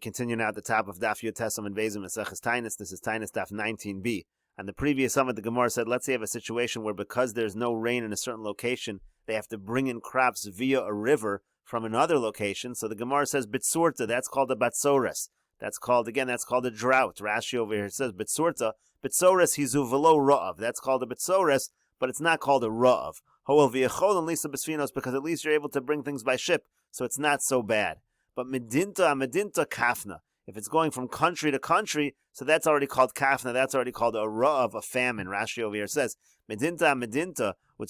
Continue now at the top of Daf Yomi Meseches Taanis. This is Taanis Daf 19b. And the previous summit, the Gemara said, let's say you have a situation where because there's no rain in a certain location, they have to bring in crops via a river from another location. So the Gemara says, Bitsurta, that's called a Batsores. That's called a drought. Rashi over here says, Bitsurta, Batsores hizu velo ra'av. That's called a Batsores, but it's not called a ra'av. Hoel v'yechol and lisa b'sfinos, because at least you're able to bring things by ship, so it's not so bad. But medinta kafna. If it's going from country to country, so that's already called kafna. That's already called a ra'av, a famine. Rashi over here says medinta. You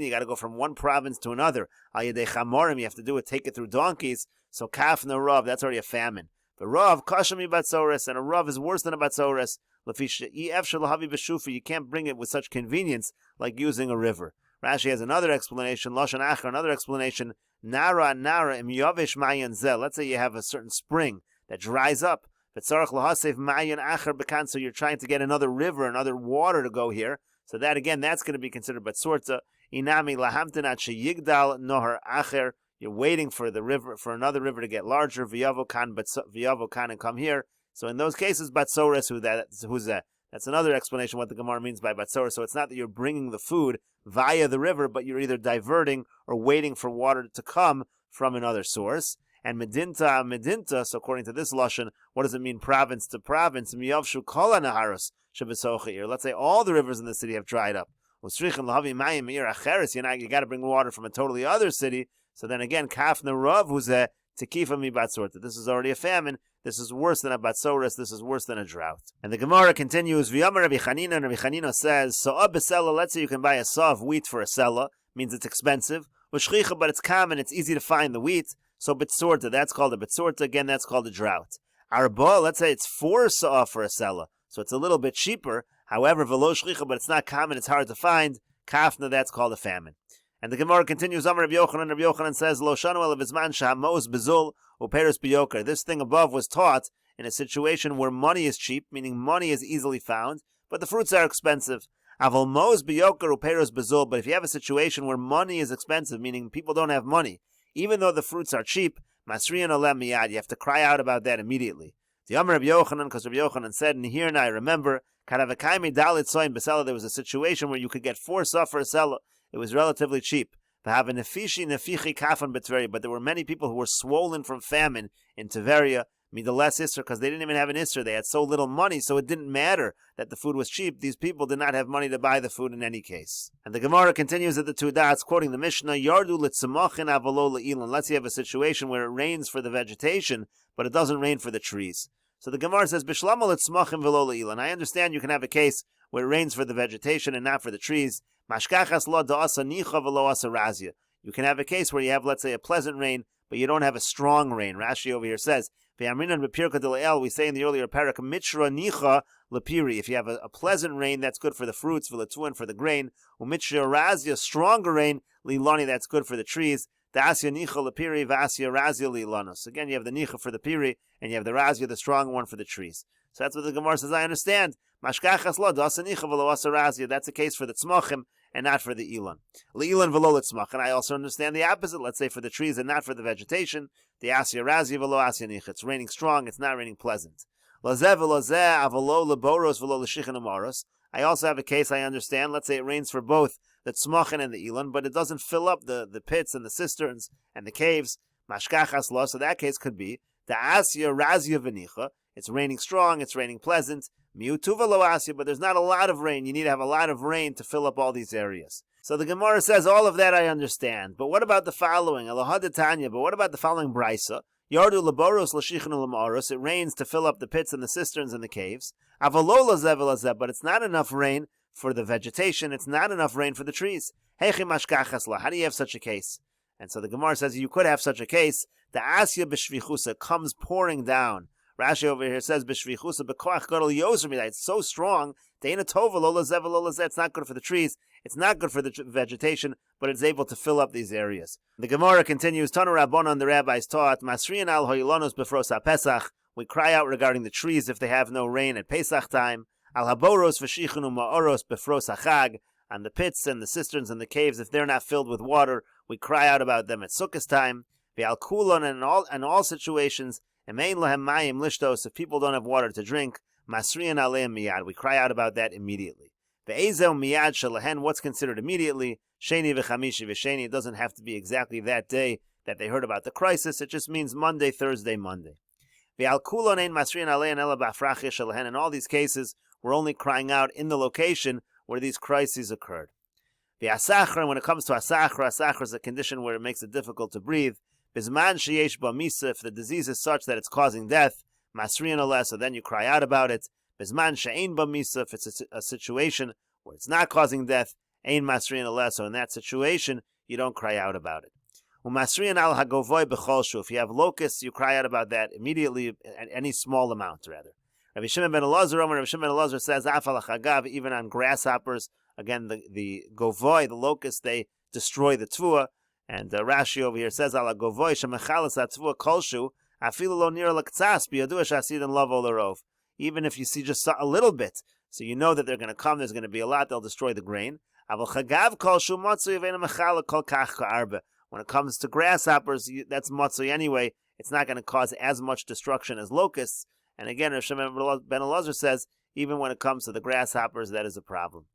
got to go from one province to another. You have to do it, take it through donkeys. So kafna ra'av, that's already a famine. The ra'av kashami batsores, and a ra'av is worse than a batsores. You can't bring it with such convenience like using a river. Rashi has another explanation. Lashon Achar, another explanation. Nara im yavish mayan zel. Let's say you have a certain spring that dries up. So you're trying to get another river, another water to go here. So that again, that's going to be considered batsorta. Inami lahamtinat sheyigdal nohar acher. You're waiting for the river, for another river to get larger. V'yavokan and come here. So in those cases, batsores, who's that? That's another explanation what the Gemara means by batsores. So it's not that you're bringing the food via the river, but you're either diverting or waiting for water to come from another source. And medinta, so according to this lashon, what does it mean province to province? Miyavshu kol hanaharos shebesochir. Let's say all the rivers in the city have dried up. You got to bring water from a totally other city. So then again, kafna rav who's a tekifa mi batsorta. This is already a famine. This is worse than a batsores. This is worse than a drought. And the Gemara continues, V'yamar Rabbi Chanina, and Rabbi Chanina says, Sa'ah b'sela, let's say you can buy a saw of wheat for a sela, means it's expensive. U'shchicha, but it's common, it's easy to find the wheat. So bitsorta, that's called a bitsorta. Again, that's called a drought. Arba, let's say it's 4 sa'ah for a sela. So it's a little bit cheaper. However, v'lo shchicha, but it's not common, it's hard to find. Kafna, that's called a famine. And the Gemara continues, Amar Rabbi Yochanan says, Lo shanu elav bizman shahamos bezul uperos biyoker. This thing above was taught in a situation where money is cheap, meaning money is easily found, but the fruits are expensive. Aval mos biyoker uperos bezul. But if you have a situation where money is expensive, meaning people don't have money, even though the fruits are cheap, masriyan olem miyad, you have to cry out about that immediately. The Amar Rabbi Yochanan, because Rabbi Yochanan said, and here and I remember, karavakaimi dalit soin besela, there was a situation where you could get 4 sah for a selah. It was relatively cheap. But there were many people who were swollen from famine in Tiberia, less Isser, because they didn't even have an Isser. They had so little money, so it didn't matter that the food was cheap. These people did not have money to buy the food in any case. And the Gemara continues at the two dots, quoting the Mishnah, Yardu litzamachin avalo le'ilan. Let's say you have a situation where it rains for the vegetation, but it doesn't rain for the trees. So the Gemara says, Bishlama litzmachim velo le'ilan. I understand you can have a case where it rains for the vegetation and not for the trees. Mashkachas lo da'asa nicha velo asa razia. You can have a case where you have, let's say, a pleasant rain, but you don't have a strong rain. Rashi over here says, we say in the earlier parak, mitra nicha lepiri. If you have a pleasant rain, that's good for the fruits, and for the grain. Umitra razia, stronger rain, lilani, that's good for the trees. Da'asya nicha lepiri, v'asya razia lilanos. Again, you have the nicha for the piri, and you have the razia, the strong one for the trees. So that's what the Gemara says, I understand. Mashkachas lo da'asa nicha v'lo asa razia. That's the case for the tzmachim, and not for the ilan. Le'ilan v'lo l'tzmach. And I also understand the opposite. Let's say for the trees and not for the vegetation. The asya razia v'lo asya nicha. It's raining strong, it's not raining pleasant. Lazeh v'lo zeh avalo l'boros v'lo l'shichin amaros. I also have a case I understand. Let's say it rains for both the tzmachin and the ilan, but it doesn't fill up the pits and the cisterns and the caves. Mashkachas lo. So that case could be the asya razia v'nicha. It's raining strong, it's raining pleasant. Miutuva lo asya, but there's not a lot of rain. You need to have a lot of rain to fill up all these areas. So the Gemara says, all of that I understand. But what about the following? Elohad but what about the following brisa? Yardu laboros l'shichnu l'ma'aros. It rains to fill up the pits and the cisterns and the caves. Avalo lazev lazeh, but it's not enough rain for the vegetation. It's not enough rain for the trees. Heichi mashkachas la. How do you have such a case? And so the Gemara says, you could have such a case. The asya b'shvichusa comes pouring down. Rashi over here says, "B'shvichusa b'koach gadol yozer midai." It's so strong. Deina tova lo lazev lo lazeh. It's not good for the trees. It's not good for the vegetation, but it's able to fill up these areas. The Gemara continues, Tanu Rabbanon, the rabbis taught, Masriyan al hoilonos b'fros ha-Pesach. We cry out regarding the trees if they have no rain at Pesach time. Al haboros v'shichunu ma'oros b'fros ha-Chag. On the pits and the cisterns and the caves, if they're not filled with water, we cry out about them at Sukkot time. V'al kulon, and in all situations, Emein lahem mayim lishtos, if people don't have water to drink, masriyan aleim miyad, we cry out about that immediately. Ve'ezel miyad shalahen, what's considered immediately? Sheni v'chamishi v'sheni, it doesn't have to be exactly that day that they heard about the crisis, it just means Monday, Thursday, Monday. Ve'al kulon ein masriyan alein ela b'afrachia shalahen, in all these cases, we're only crying out in the location where these crises occurred. Ve'asachra, when it comes to asachra is a condition where it makes it difficult to breathe. Bizman sheyesh ba misa, if the disease is such that it's causing death, masriyan aleh, so then you cry out about it. Bizman she'ein ba misa, if it's a situation where it's not causing death, ein masriyan aleh, so in that situation, you don't cry out about it. Umasriyan al hagovoy b'chol shu, if you have locusts, you cry out about that immediately, any small amount, rather. Rabbi Shimon ben Elazar says, Afal chagav, even on grasshoppers, again, the govoy, the locusts, they destroy the tvua. And Rashi over here says, Ala govoy shemechalas atzvua kolshu, afilu lo nir l'ktsas, biyadu shasidin lavo l'rov. Even if you see just a little bit, so you know that they're going to come, there's going to be a lot, they'll destroy the grain. Aval chagav kolshu matzu yivena mechala kol kach ka'arba. When it comes to grasshoppers, that's matzu anyway, it's not going to cause as much destruction as locusts. And again, Rav Shimon ben Elazar says, even when it comes to the grasshoppers, that is a problem.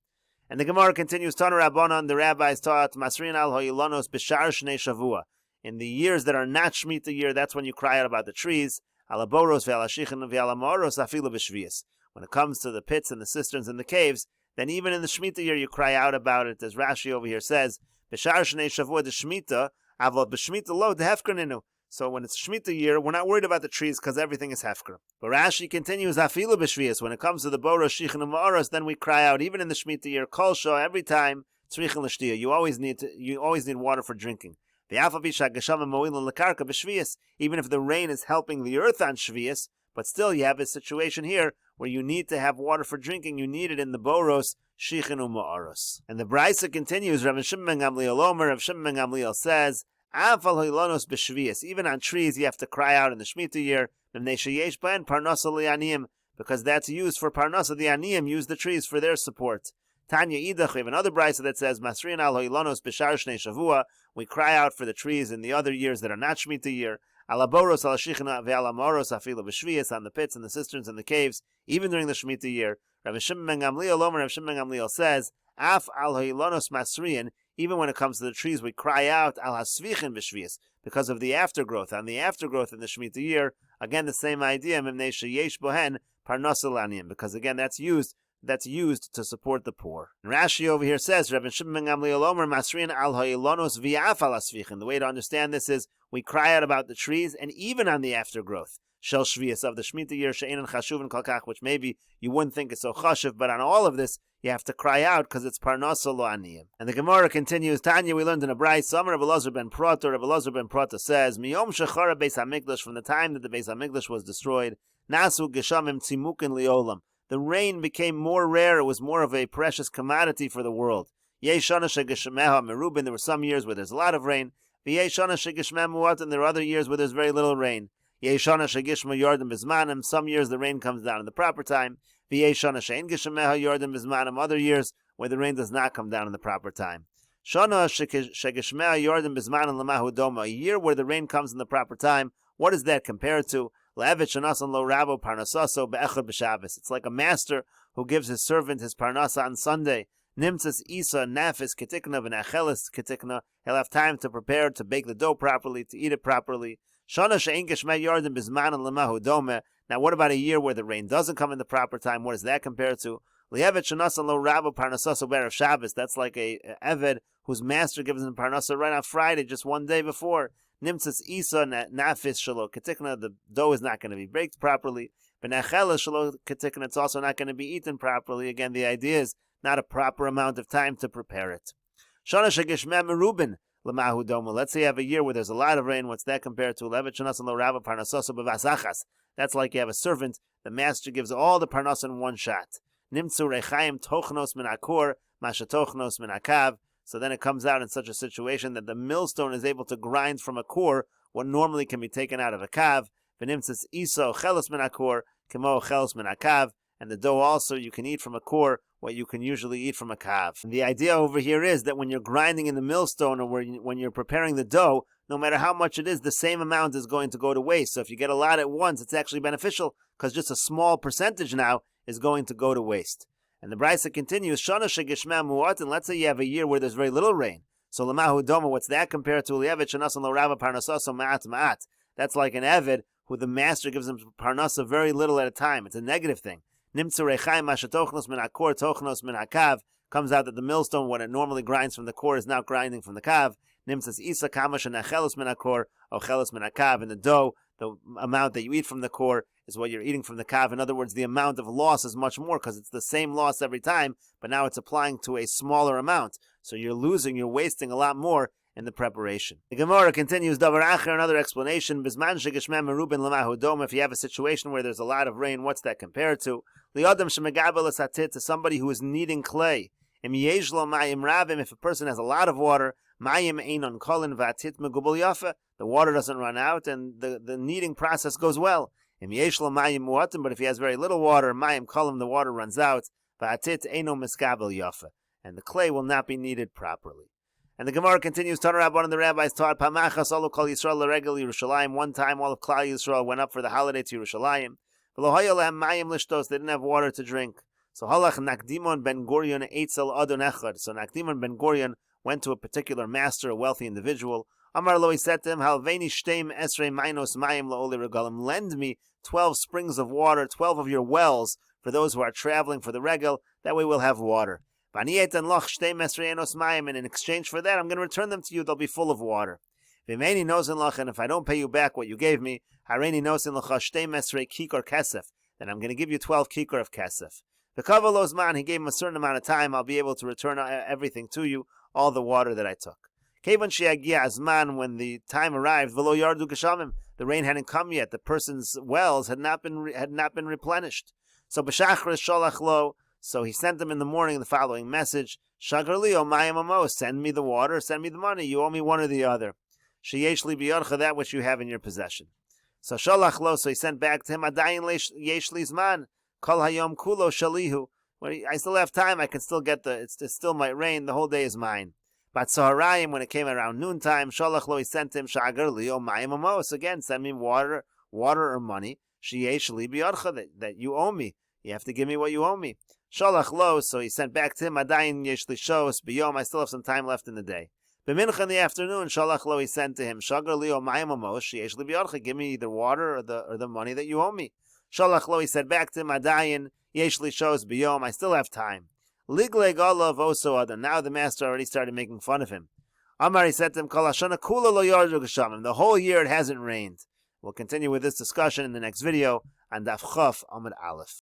And the Gemara continues, Tana Rabbanan, the rabbis taught, Masrin al hoyilonos b'shar shnei shavua. In the years that are not Shemitah year, that's when you cry out about the trees. Alaboros ve'alashichin ve'alamoros afilu b'shvius. When it comes to the pits and the cisterns and the caves, then even in the Shemitah year, you cry out about it, as Rashi over here says, b'shar shnei shavua de Shemitah, avol b'Shemitah lo de hefkerninu. So when it's Shemitah year, we're not worried about the trees because everything is hefker. But Rashi continues, afilu b'shvius. When it comes to the boros, shichin and ma'aros, then we cry out, even in the Shemitah year, kol sho, every time, tzrichin l'shtiya. You always need water for drinking. Even if the rain is helping the earth on shvius, but still you have a situation here where you need to have water for drinking. You need it in the boros, shichin and ma'aros. And the Brisa continues, Rav Shimon ben Gamliel says, even on trees, you have to cry out in the Shemitah year, because that's used for parnasa. The aniyim use the trees for their support. Tanya idach, we have another brisa that says, Masrin al hoilonos b'shar shnei shavua. We cry out for the trees in the other years that are not Shemitah year. Alaboros al shichna ve'alamoros afilu b'shvius, on the pits and the cisterns and the caves, even during the Shemitah year. Rav Shimon ben Gamliel says, Af al hoilonos masrian. Even when it comes to the trees, we cry out, al hasvichin b'shvius, because of the aftergrowth. On the aftergrowth in the Shemitah year, again, the same idea, mimnei sheyesh bohen parnasa laniyim, because again, that's used to support the poor. And Rashi over here says, Rabbi Shimon ben Gamliel Omer, masrin al ha'ilonos v'yaf al hasvichin. The way to understand this is, we cry out about the trees, and even on the aftergrowth, shel shvius, of the Shemitah year, she'enan chashuvin kol kach, which maybe you wouldn't think is so chashuv, but on all of this, you have to cry out because it's parnasa lo aniyim. And the Gemara continues, Tanya, we learned in a brayso, Somer Rabbi Elazar ben Prata says, Miyom shechara Beis HaMikdash, from the time that the Beis HaMikdash was destroyed, nasu geshamim tzimukin liolam. The rain became more rare, it was more of a precious commodity for the world. Yeshana shegeshmeha merubin, there were some years where there's a lot of rain. V'yeshana shegeshmeh muat, and there are other years where there's very little rain. Yeshana shegishma yardim bizmanim, some years the rain comes down in the proper time. V'yeshana she'en geshmeha yardim bizmanim, other years where the rain does not come down in the proper time. Shana shegeshmeha yardim bizmanim lamahu doma, a year where the rain comes in the proper time. What is that compared to? It's like a master who gives his servant his parnasa on Sunday. Nimtzas isa nafis ketikna v'nachelis ketikna. He'll have time to prepare, to bake the dough properly, to eat it properly. Shana she'en geshmeh yardim bizmanan lemahu dome. Now, what about a year where the rain doesn't come in the proper time? What does that compare to? That's like a eved whose master gives him parnasa right on Friday, just one day before. Nimtzas isa nafis shelo ketikna, the dough is not going to be baked properly. B'nachelis shelo ketikna, it's also not going to be eaten properly. Again, the idea is not a proper amount of time to prepare it. Shana shegeshmeh merubin lemahu doma. Let's say you have a year where there's a lot of rain. What's that compared to? That's like you have a servant, the master gives all the parnasa in one shot. Nimtzu rechaim tochnos min akor, mashatochnos min akav. So then it comes out in such a situation that the millstone is able to grind from a core what normally can be taken out of a kav. V'nimtzas iso chelos min akor, kemo chelos min akav. And the dough also, you can eat from a core what you can usually eat from a kav. And the idea over here is that when you're grinding in the millstone, or when you're preparing the dough, no matter how much it is, the same amount is going to go to waste. So if you get a lot at once, it's actually beneficial because just a small percentage now is going to go to waste. And the Brisa continues, Shana shegishmeh mu'at, and let's say you have a year where there's very little rain. So lamahu doma, what's that compared to Eliyevet shenasan lo rava parnasaso ma'at ma'at? That's like an Eved who the master gives him parnasa very little at a time. It's a negative thing. Nimtzu rechaim mashatochnos min hakor tochnos min hakav. Comes out that the millstone, when it normally grinds from the core, is now grinding from the kav. Nimtzas isa kama shenachelos min hakor ochelos min hakav. In the dough, the amount that you eat from the core is what you're eating from the kav. In other words, the amount of loss is much more because it's the same loss every time, but now it's applying to a smaller amount. So you're wasting a lot more in the preparation. The Gemara continues, Davar Acher, another explanation, Bisman shegeshmeh merubin lamahu doma. If you have a situation where there's a lot of rain, what's that compared to? Li'adam shemegabel esatit, to somebody who is kneading clay. Im yeshlo mayim ravim, if a person has a lot of water, mayim einon kolin v'atit megubel yafa, the water doesn't run out and the kneading process goes well. Im yeshlo mayim muatim, but if he has very little water, mayim kolim, the water runs out, v'atit eino miskabel yafa, and the clay will not be kneaded properly. And the Gemara continues, Tanarab, one of the rabbis taught, Pamachas olu kol Yisrael l'regel Yerushalayim. One time all of Klal Yisrael went up for the holiday to Yerushalayim. V'lo haya lehem mayim lishtos, they didn't have water to drink. So halach Nakdimon ben Gurion eitzel adon echad. So Nakdimon ben Gurion went to a particular master, a wealthy individual. Amar lo, he said to him, Halveni shteim esrei mainos mayim la'oli regalim. Lend me 12 springs of water, 12 of your wells, for those who are traveling for the regel. That way we'll have water. And in exchange for that, I'm going to return them to you. They'll be full of water. And if I don't pay you back what you gave me, then I'm going to give you 12 kikar of kesef. He gave him a certain amount of time. I'll be able to return everything to you, all the water that I took. When the time arrived, the rain hadn't come yet. The person's wells had not been replenished. So he sent them in the morning the following message: Shagar li omayim amo, send me the water, send me the money. You owe me one or the other. Sheyesh li biyarcha, that which you have in your possession. So shalach lo, so he sent back to him, Adayin yesh li zman, kol hayom kulo shalihu. I still have time. I can still get it still might rain. The whole day is mine. But Saharayim, when it came around noontime, shalach lo, he sent him Shagar li omayim amo. So again, send me water or money. Sheyesh li biyarcha, that you owe me. You have to give me what you owe me. Shalach lo, so he sent back to him, Adayin yesh li shos biyom, I still have some time left in the day. B'mincha in the afternoon, Shalach lo, he sent to him, Shagar li omayim amos, yesh li biyarcha, give me the water or the money that you owe me. Shalach lo, he said back to him, Adayin yesh li shos biyom, I still have time. Ligleg olav oso adam, now the master already started making fun of him. Amar, he said to him, Kol hashana kula lo yardu geshamim, the whole year it hasn't rained. We'll continue with this discussion in the next video on Daf Chaf Amud Aleph.